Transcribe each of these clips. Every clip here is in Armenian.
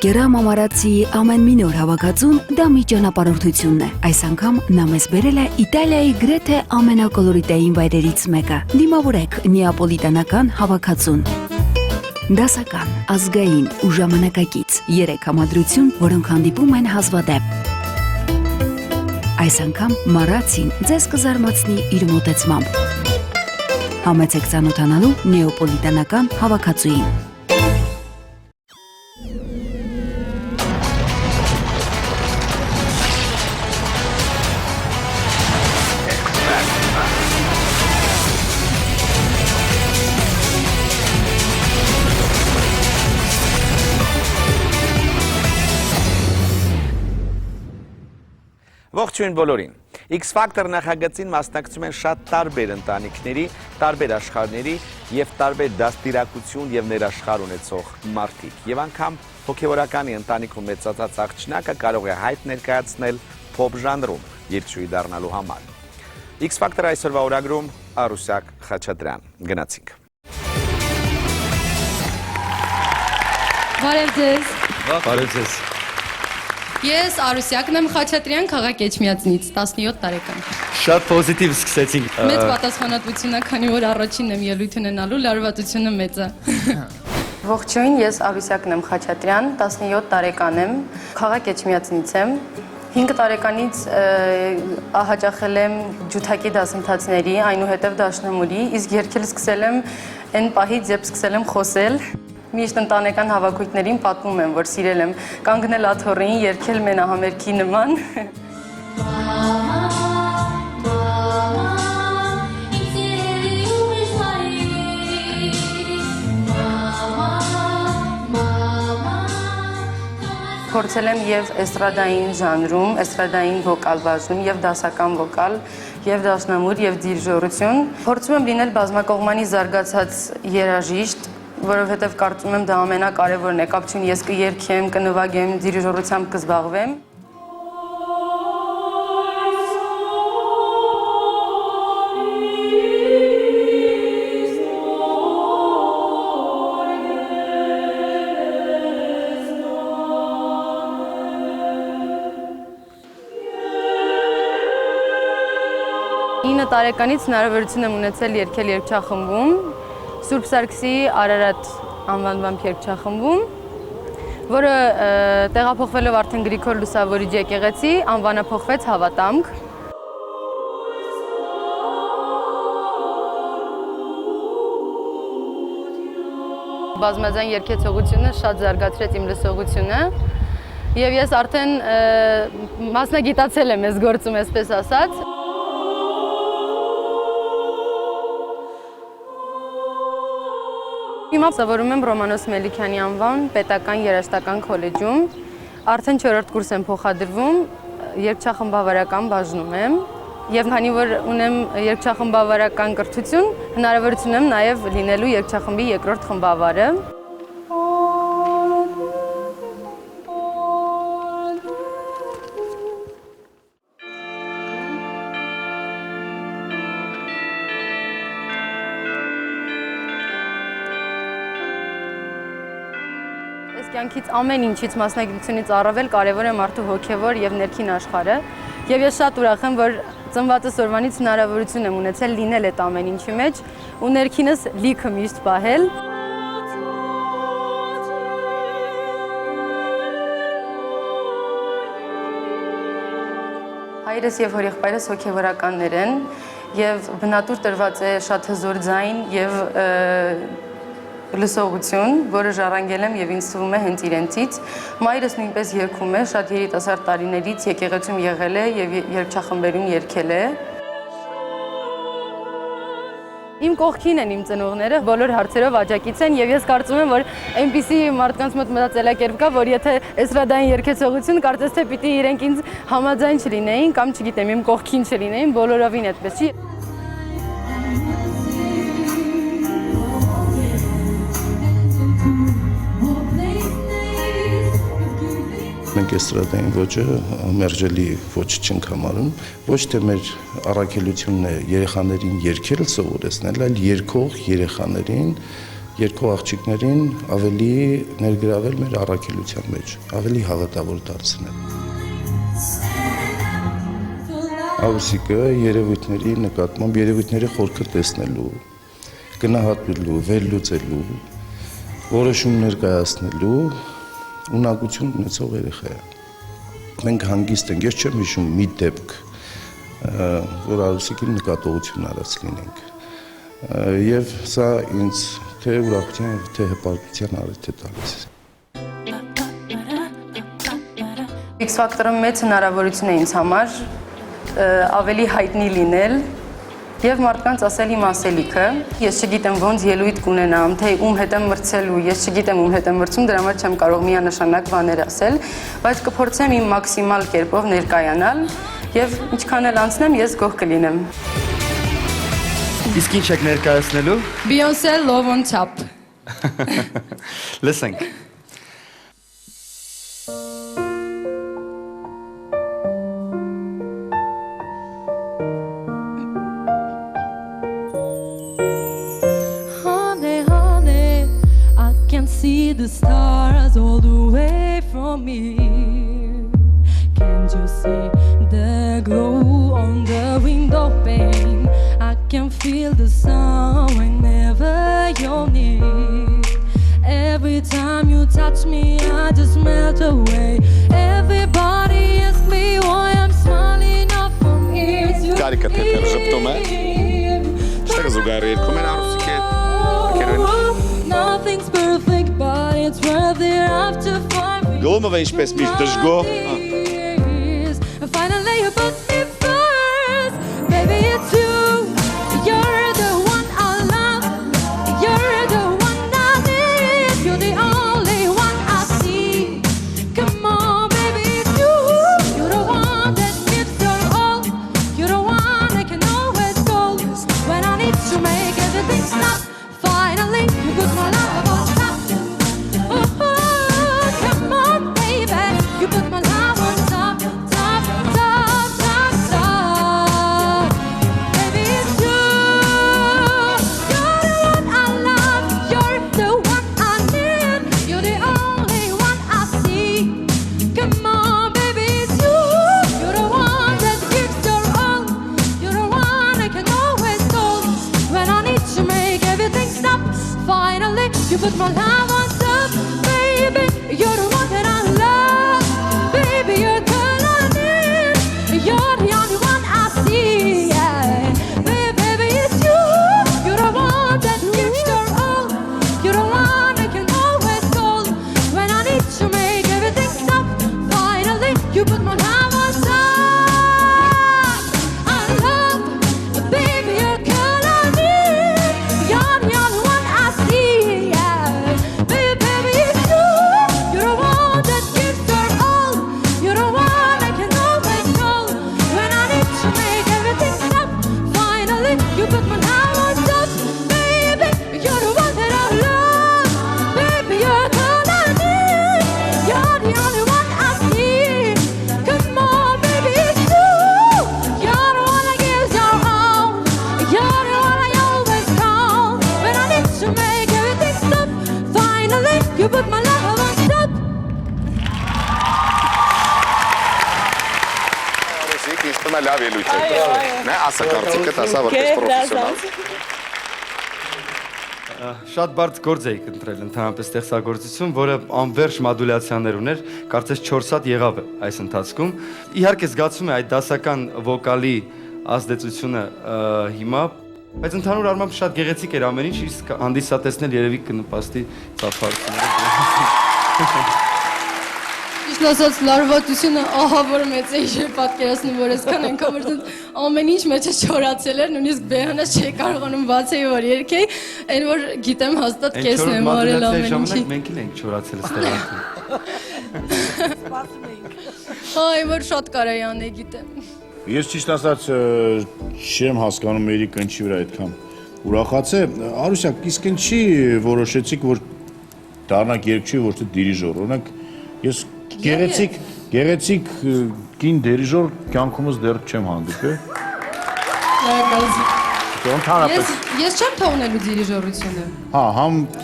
Կերամ ամարացի ամեն մի նոր հավաքածուն դա մի ճանապարհորդությունն է։ Այս անգամ նա մեզ բերել է Իտալիայի գրեթե ամենակոլորիտային վայրերից մեկը։ Դիմավորեք նեապոլիտանական հավաքածուն։ Դասական, ազգային ու ժամանակակից 3 համադրություն, որոնք հանդիպում են հազվադեպ։ Այս անգամ Մարացին ձեզ կզարմացնի իր մոտեցմամբ։ Համեցեք ծանոթանալու նեապոլիտանական հավաքածուին։ Ողջույն բոլորին։ X-Factor նախագծին մասնակցում են շատ տարբեր ընտանիքների, տարբեր աշխարհների եւ տարբեր դաստիարակություն եւ ներաշխար ունեցող մարդիկ։ Եվ անգամ հոգեվորականի ընտանիքում մեծացած աղջնակը կարող է հայտ ներկայացնել փոփ ժանրում երգչուհի դառնալու համար։ X-Factor այսօրվա օրագրում Արուսյակ Խաչատրյան։ Գնացինք։ Բարև ձեզ։ Բարև ձեզ։ Ես Արուսյակն եմ Խաչատրյան, քաղաք Էջմիածնից, 17 տարեկան։ Շատ պոզիտիվ սկսեցինք։ Մեծ պատասխանատվություն է, քանի որ առաջինն եմ ելույթ ունենալու, լարվածությունը մեծ է։ Ողջույն, ես Արուսյակն եմ Խաչատրյան, 17 տարեկան եմ, քաղաք Էջմիածնից եմ։ 5 տարեկանից հաճախել եմ ջութակի դասընթացների, այնուհետև դաշնամուրի, իսկ երգել սկսել եմ այն պահից, երբ սկսել եմ խոսել։ Միշտ ընտանեկան հավաքույթներին պատմում եմ, որ սիրել եմ կանգնել աթոռին, երգել մենահամերգի նման։ Փորձել եմ եւ էստրադային ժանրում, էստրադային վոկալ բաժնում, եւ դասական վոկալ, եւ դաշնամուր, եւ դիրիժորություն։ Փորձում եմ լինել բազմակողմանի զարգացած երաժիշտ, որովհետև կարծում եմ դա ամենակարևորն է, կապ չունի ես կերգեմ, կնվագեմ, դիրիժորությամբ կզբաղվեմ։ Ինը տարեկանից հնարավորություն եմ ունեցել երգել երգչախմբում, Սուրբ Սարգսի Արարատ անվանվամբ երգչախմբում, որը տեղափոխվելով արդեն Գրիգոր Լուսավորիչ եկեղեցի, անվանափոխվեց Հավատամք։ Բազմազան երգեցողությունը շատ զարգացրեց իմ լսողությունը, եւ ես արդեն մասնագիտացել եմ այս գործում, այսպես ասած։ Հիմա սովորում եմ Ռոմանոս Մելիքյանի անվան պետական երաժշտական քոլեջում, արդեն 4-րդ կուրս եմ փոխադրվում, երգչախմբավարական բաժնում եմ, եւ քանի որ ունեմ երգչախմբավարական կրթություն, հնարավորություն եմ նաեւ լինելու երգչախմբի 2-րդ խմբավարը։ Կյանքից ամեն ինչից մասնագիտությունից առավել կարևոր է մարդու հոգևոր եւ ներքին աշխարհը, եւ ես շատ ուրախ եմ, որ ծնվածս օրվանից հնարավորություն եմ ունեցել լինել այդ ամեն ինչի մեջ ու ներքինս լիքը միշտ պահել։ Հայրս եւ հորեղբայրս հոգևորականներ են եւ բնատուր տրված է շատ հզոր ձայն եւ լսողություն, որը ժառանգել եմ եւ ինձ թվում է հենց իրենցից։ Մայրս նույնպես երգում է, շատ երիտասարդ տարիներից եկեղեցում եղել է եւ երգչախմբերում երգել է։ Իմ կողքին են իմ ծնողները, բոլոր հարցերով աջակից են եւ ես կարծում եմ, որ այնպիսի մարդկանց մոտ մտածելակերպ կա, որ եթե էստրադային երգեցողություն կարծես թե պիտի իրենք ինձ համաձայն չլինեին կամ չգիտեմ, իմ կողքին չլինեին, բոլորովին այդպես չի։ Մենք էստրադային ոճը մերժելի ոճ չենք համարում, ոչ թե մեր առաքելությունն է երեխաներին երգել սովորեցնել, այլ երգող երեխաներին երկու աղջիկներին ավելի ներգրավել մեր առաքելության մեջ, ավելի հավատավոր դարձնել։ Արուսիկը երևույթների նկատմամբ երևույթների խորքը տեսնելու, գնահատելու, վերլուծելու, որոշումներ կայացնելու ունակություն ունեցող երեխա է։ Մենք հանգիստ ենք, ես չեմ հիշում մի դեպք, որ Արուսիկին նկատողություն արած լինենք։ Եվ սա ինձ թե ուրախության, թե հպարտության առիթ է տալիս։ X Factor-ը մեծ հնարավորություն է ինձ համար ավելի հայտնի լինել եւ մարդկանց ասել իմ ասելիքը։ Ես չգիտեմ ոնց ելույթ կունենամ, թե ում հետ եմ մրցելու, ես չգիտեմ ում հետ եմ մրցում, դրա համար չեմ կարող միանշանակ բաներ ասել, բայց կփորձեմ իմ մաքսիմալ կերպով ներկայանալ եւ ինչքան էլ անցնեմ, ես գոհ կլինեմ։ Իսկ ինչ եք ներկայացնելու։ Beyoncé Love on Top։ Լսենք։ Honey, I can see the stars all the way from here. Can't you see the glow on the window pane? I can feel the sun whenever you're near. Every time you touch me, I just melt away. Everybody asks me why I'm smiling up from ear to Կարիքը թեթև ժպտում է։ Շտեղ զուգահեռ երգում են Արուսիկի հետ։ Nothing's perfect, but it's worth it after 5 years. Գլոմովը ինչպես միշտ դժգո։ Finally you put me first. Baby, it's you. You're the one I love. You're the one I need. You're the only one I see. Come on, baby, it's you. You're the one that gives your all. You're the one I can always call when I need to make everything stop. Finally, you put my love on top. Oh, come on, baby, you put my love on top, top, top, top, top. Baby, it's you. You're the one I love. You're the one I need. You're the only one I see. Come on, baby, it's you. You're the one that gives your all. You're the one I can always call when I need to make everything stop. Finally, you put my love on top, baby. You're the one that I love, baby. You're the girl I need. You're the only one I see. Yeah. Baby, it's you. You're the one that gives your all. You're the one I can always call when I need to make everything stop. Finally, you put my love on top. I love, baby, you're the girl I need. You're the only one I see. Yeah. Baby, it's you. You're the one that gives your all. You're the one I can always call when I need to make everything stop. Finally, you put my love on top, baby. You're the one that I love, baby. You're the girl I need. You're the only one I see. Come on, baby, it's you. You're the one that gives your all. You're the one I always call when I need to make everything stop. Finally, you put my love on top. Արուսիկ ինձ թվում է լավ ելույթ է։ Նա ասա կարծիքդ, ասա որպես պրոֆեսիոնալ։ Շատ բարդ գործ էիք ընտրել ընդհանրապես ստեղծագործություն, որը անվերջ մոդուլյացիաներ ուներ, կարծես 4 հատ եղավ է այս ընթացքում։ Իհարկե զգացում է այդ դասական վոկալի ազդեցությունը հիմա, բայց ընդհանուր առմամբ շատ գեղեցիկ էր ամեն ինչ, իսկ հանդիսատեսնել երևի կնպաստի ծափարությունը։ Ճիշտ ասած, լարվածությունը ահա որ մեծ է իջեր պատկերացնում, որ այսքան ենքան որ ամեն ինչ մեջը չորացել էր, նույնիսկ բեհանը չի կարողանում բացեի որ երկեի, այն որ գիտեմ հաստատ կեսն եմ արել ամեն ինչի։ Մենք էլ ենք չորացել ստեղծագործություն։ Այ որ շատ կարայի անել գիտեմ։ Ես ճիշտ ասած չեմ հասկանում մերի կնչի վրա այդքան ուրախացե։ Արուսյակ, իսկ ինչի որոշեցիք, որ դառնաք երգչի, ոչ թե դիրիժոր։ Օրինակ, ես գեղեցիկ կին դիրիժոր կյանքումս դեռ չեմ հանդիպել։ Դու ընդհանրապես Ես չեմ թողնելու դիրիժորությունը։ հա,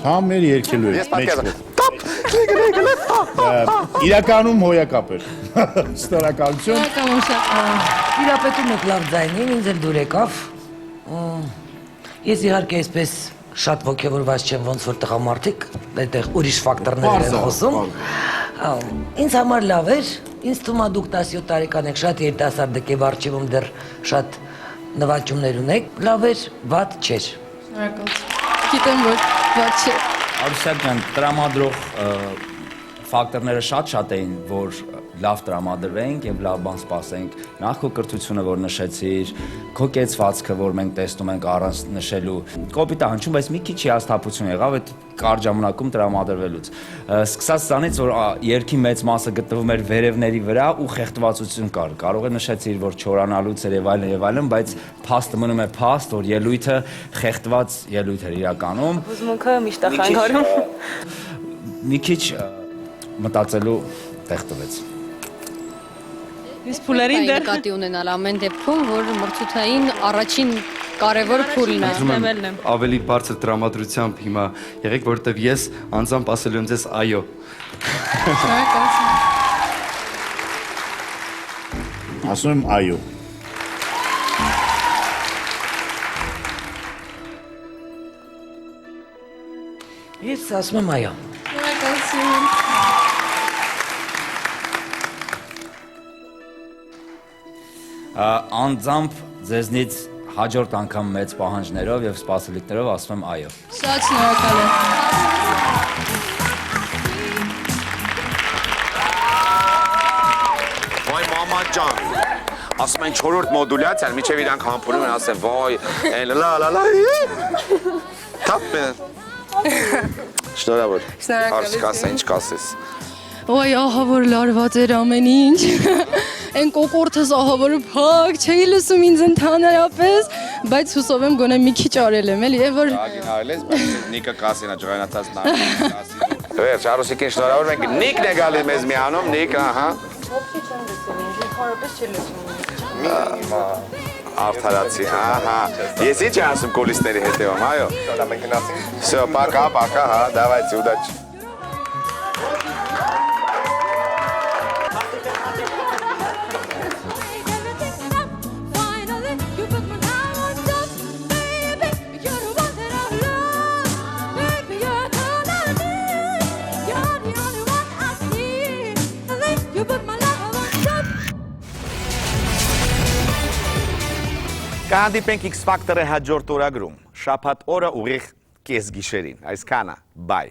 համ մեր երկելու Ես է պատկերացնում իրականում հոյակապ էր։ Շնորհակալություն։ Կամ շատ։ Տիրապետում եք լավ ձայնին, ինձ էլ դուր եկավ։ Ես իհարկե այսպես շատ ոգևորված չեմ, ոնց որ տղամարդիկ, այդտեղ ուրիշ ֆակտորներ են խոսում։ Ինձ համար լավ էր, ինձ թվում է դուք 17 տարեկան եք, շատ երիտասարդ եք եւ արժիվում դեռ շատ նվաճումներ ունեք։ Լավ էր, վատ չէր։ Շնորհակալություն։ Գիտեմ որ ված չէ։ Արուսյակ ջան, տրամադրող ֆակտորները շատ էին, որ լավ տրամադրվենք եւ լավ բան սպասենք։ Նախ քո կրթությունը, որ նշեցիր, քո կեցվածքը, որ մենք տեսնում ենք առանց նշելու։ Կոպիտ է հնչում, բայց մի քիչ հիասթափություն եղավ այդ կարճ ժամանակում տրամադրվելուց։ Սկսած սրանից, որ երկի մեծ մասը գտնվում էր վերևների վրա ու խեղդվածություն կար։ Կարող է նշեցիր, որ չորանալուց էր եւ այլն, բայց փաստը մնում է փաստ, որ ելույթը խեղդված ելույթ էր իրականում։ Հուզմունքը միշտ է խանգարում։ Մի քիչ մտածելու տեղ տվեց։ Իսկ փուլերին դեռ նկատի ունենալ ամեն դեպքում, որ մրցութային առաջին կարևոր փուլն է։ դեմելն եմ։ Ավելի բարձր տրամադրությամբ հիմա եղեք, որովհետև ես անձամբ ասելու եմ ձեզ այո։ Ասում եմ այո։ Ես ասում եմ այո։ Շնորհակալություն։ Անձամբ ձեզնից հաջորդ անգամ մեծ պահանջներով եւ սպասելիքներով ասում եմ այո։ Շատ շնորհակալ եմ։ Վայ մամա ջան, ասում են 4-րդ մոդուլյացիան, միջև իրանք համբուրում են, ասեն, վայ, լա, թապ մեն։ Շնորհավոր։ Հարց կասա, ինչ կասես։ Ոյ, ահա որ լարված էր ամեն ինչ։ Այն կոկորտս ահա որ փակ, չէի լսում ինձ ընդհանրապես, բայց հուսով եմ գոնե մի քիչ արել եմ, էլի, որ Ագին արել ես, բայց Նիկը կասին, ջղայնացած նայում, կասի։ Վերջ, Արուսիկին շնորհավոր ենք, Նիկն է գալի մեզ միանում, Նիկ, ահա։ Ոբշի չեմ լսում, ինձ ընդհանրապես չի լսում։ Արդարացի, ահա։ Ես ինչ եմ ասում կոլիստների հետևում, այո։ Всё, пока, հա, давайте, удачи։ Finally, you put my heart on top, baby. You're the one that I love, baby. You're the one I need. You're the only one I see. Finally, you put my love on top. Կհանդիպենք X Factor-ը հաջորդ օրագրում, շաբաթ օրը ուղիղ կես գիշերին, այսքանը, բայ։